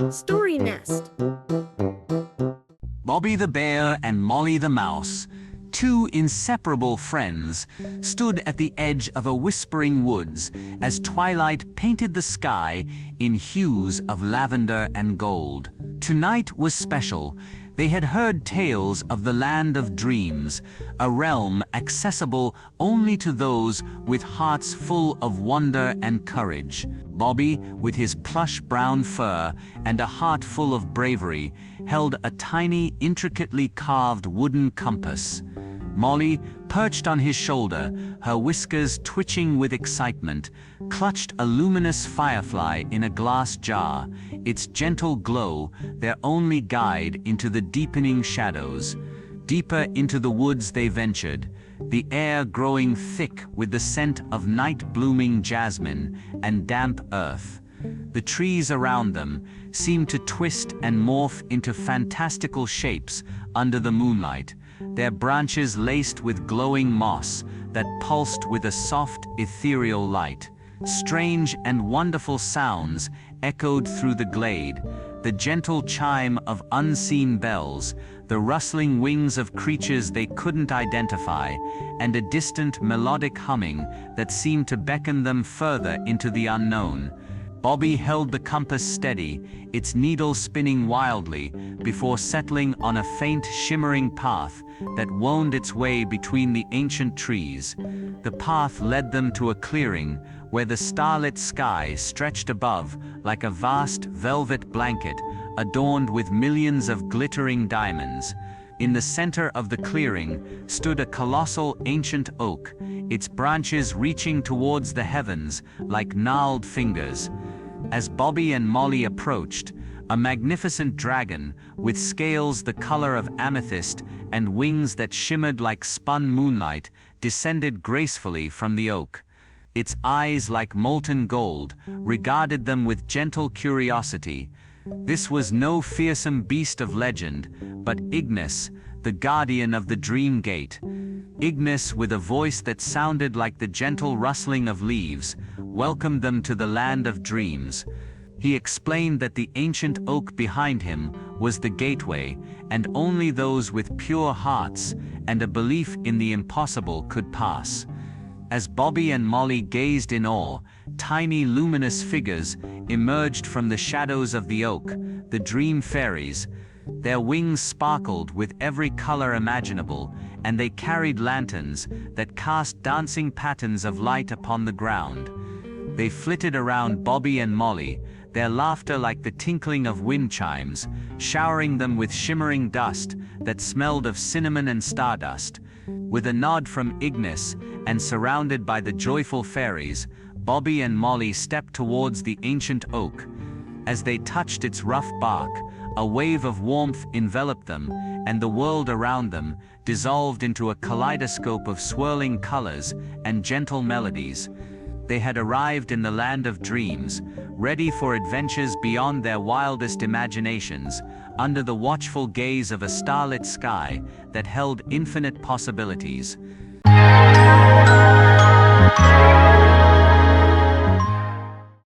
Story Nest. Bobby the Bear and Molly the Mouse, two inseparable friends, stood at the edge of a whispering woods as twilight painted the sky in hues of lavender and gold. Tonight was special. They had heard tales of the land of dreams, a realm accessible only to those with hearts full of wonder and courage. Bobby, with his plush brown fur and a heart full of bravery, held a tiny, intricately carved wooden compass. Molly, perched on his shoulder, her whiskers twitching with excitement, clutched a luminous firefly in a glass jar, its gentle glow their only guide into the deepening shadows. Deeper into the woods they ventured, the air growing thick with the scent of night-blooming jasmine and damp earth. The trees around them seemed to twist and morph into fantastical shapes under the moonlight, their branches laced with glowing moss that pulsed with a soft, ethereal light. Strange and wonderful sounds echoed through the glade, the gentle chime of unseen bells, the rustling wings of creatures they couldn't identify, and a distant melodic humming that seemed to beckon them further into the unknown. Bobby held the compass steady, its needle spinning wildly, before settling on a faint, shimmering path that wound its way between the ancient trees. The path led them to a clearing where the starlit sky stretched above like a vast velvet blanket adorned with millions of glittering diamonds. In the center of the clearing stood a colossal ancient oak, its branches reaching towards the heavens like gnarled fingers. As Bobby and Molly approached, a magnificent dragon, with scales the color of amethyst and wings that shimmered like spun moonlight, descended gracefully from the oak. Its eyes, like molten gold, regarded them with gentle curiosity. This was no fearsome beast of legend, but Ignis, the guardian of the Dream Gate. Ignis, with a voice that sounded like the gentle rustling of leaves, welcomed them to the land of dreams. He explained that the ancient oak behind him was the gateway, and only those with pure hearts and a belief in the impossible could pass. As Bobby and Molly gazed in awe, tiny luminous figures emerged from the shadows of the oak, the dream fairies. Their wings sparkled with every color imaginable, and they carried lanterns that cast dancing patterns of light upon the ground. They flitted around Bobby and Molly, their laughter like the tinkling of wind chimes, showering them with shimmering dust that smelled of cinnamon and stardust. With a nod from Ignis, and surrounded by the joyful fairies, Bobby and Molly stepped towards the ancient oak. As they touched its rough bark, a wave of warmth enveloped them, and the world around them dissolved into a kaleidoscope of swirling colors and gentle melodies. They had arrived in the land of dreams, ready for adventures beyond their wildest imaginations, under the watchful gaze of a starlit sky that held infinite possibilities.